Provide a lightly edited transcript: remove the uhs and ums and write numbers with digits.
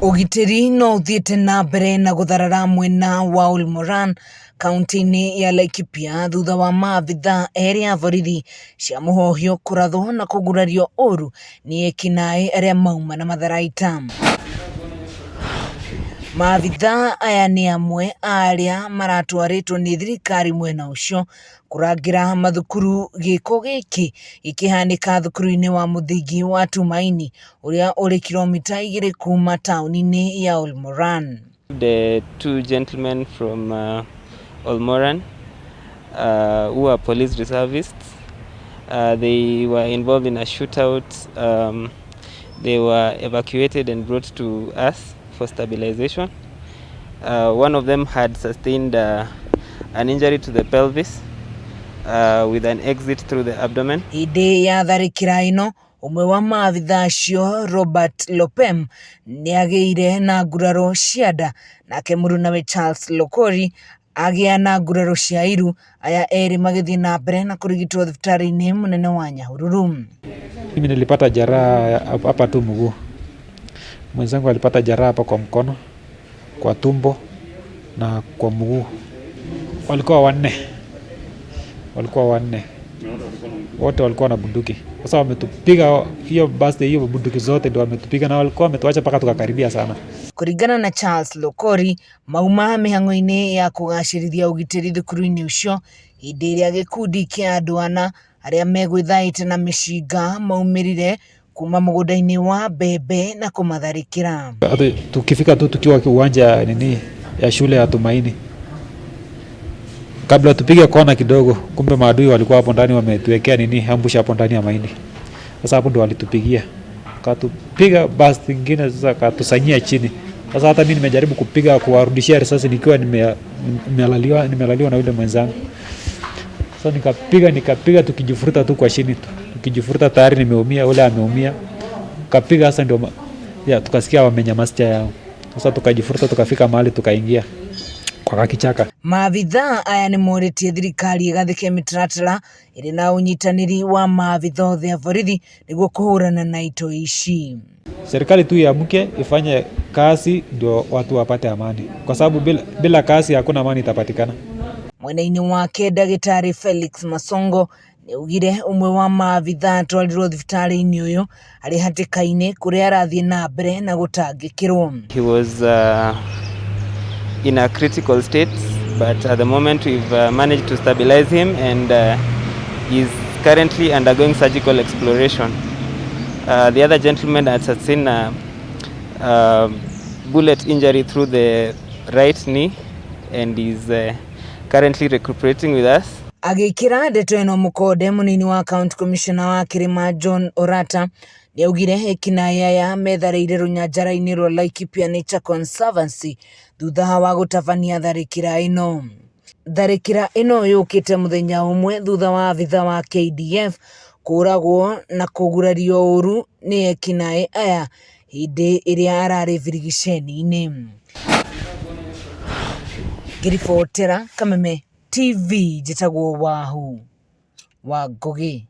Ugitiri no uthiĩte na mbere na gũtharara mwena wa OL-MORAN kaunti-inĩ ya Laikipia thutha wa maabitha erĩ a borithi cia muhohio kurathwo na kugurario ũũru nĩ ekinai arĩa mauma na matharaita. Maabitha aya nĩ amwe arĩa maratwarĩtwo nĩ thirikari mwena ũcio kũrangĩra mathukuru gĩko gĩkĩ gĩkĩhanĩka thukuru-ini wa muthingi wa Tumaini ũrĩa ũrĩ kilomita 2 kuma taũni-inĩ ya OL-MORAN. The two gentlemen from OL-MORAN who are police reservists, they were involved in a shootout. They were evacuated and brought to us for stabilization. One of them had sustained an injury to the pelvis with an exit through the abdomen. Hĩndĩ ya tharĩkĩra-ĩno, ũmwe wa maabitha acio Robert Lopem nĩagĩire na nguraro cia nda, nake murunawe Charles Lokori agĩa na nguraro cia iru, aya erĩ magĩthiĩ na mbere na kũrigitwo thibitari-ini munene wa Nyahururu. Mimi nilipata jeraha hapa tu mguu. Mwenzangu alipata jeraha hapa kwa mkono, kwa tumbo na kwa mguu. Walikuwa wanne. Wote walikuwa na bunduki. Sasa wametupiga hiyo birthday, hiyo bunduki zote ndio wametupiga, na walikuwa wametuacha paka tukakaribia sana. Kũringana na Charles Lokori, mauma mihang'o-ini ya kugacirthia ugitiri thukuru-ini ũcio hĩndĩ ĩrĩa gĩkundi kĩa andũ ana arĩa megwĩthaĩte na mĩcinga maumĩrire kuma mũgũnda-inĩ wa mbembe na kũmatharĩkĩra. Tukifika tu tukiwa uwanja ya shule ya Tumaini, kabla tupige kona kidogo, kumbe maadui walikuwa hapo ndani wametuwekea ambush hapo ndani ya mahindi. Sasa hapo ndo walitupigia, katupiga basi nyingine, sasa katusanyia chini. Sasa hata mimi nimejaribu kupiga kuwarudishia risasi nikiwa nimelaliwa na yule mwenzangu. Sasa nikapiga tukijifuruta tu kwa chini, tukijifuruta tayari nimeumia, ule ameumia. Kapiga sasa ndio tukasikia wamenyamazia yao. Sasa tukajifuruta tukafika mahali tukaingia kwa kichaka. Maabitha aya nĩ morĩtie thirikari ĩgathĩke mĩtaratara ĩrĩ na ũnyitanĩri wa maabitha othe a borithi nĩguo kũhũrana na ito ici. Serikali tu iamke ifanye kazi ndio watu wapate amani, kwa sababu bila kazi hakuna amani itapatikana. Mwena-inĩ wake Ndagĩtarĩ Felix Masongo nĩaugire ũmwe wa maabitha atwarirwo thibitari-ini ũyũ arĩ hatika-ini kũrĩa arathiĩ na mbere na gũtangĩkĩrwo. He was in a critical state, but at the moment we've managed to stabilize him, and he's currently undergoing surgical exploration. The other gentleman had sustained a bullet injury through the right knee and is currently recuperating with us. Agĩkĩra ndeto ĩno mũkonde, mũnini wa county commissioner wa Kĩrĩma John Orata nĩaugire ekinai aya metharĩire rũnyanjara-inĩ rwa Laikipia Nature Conservancy thutha wa gũtabania tharĩkĩra ĩno. Tharĩkĩra ĩno yũkĩte mũthenya ũmwe thutha wa abitha wa KDF kũragwo na kugurario ũũru nĩ ekinai aya hĩndĩ ĩrĩa ararĩ birigiceni-inĩ. Ngĩribotera Kameme TV, njĩtagwo Wahu wa Ngũgĩ.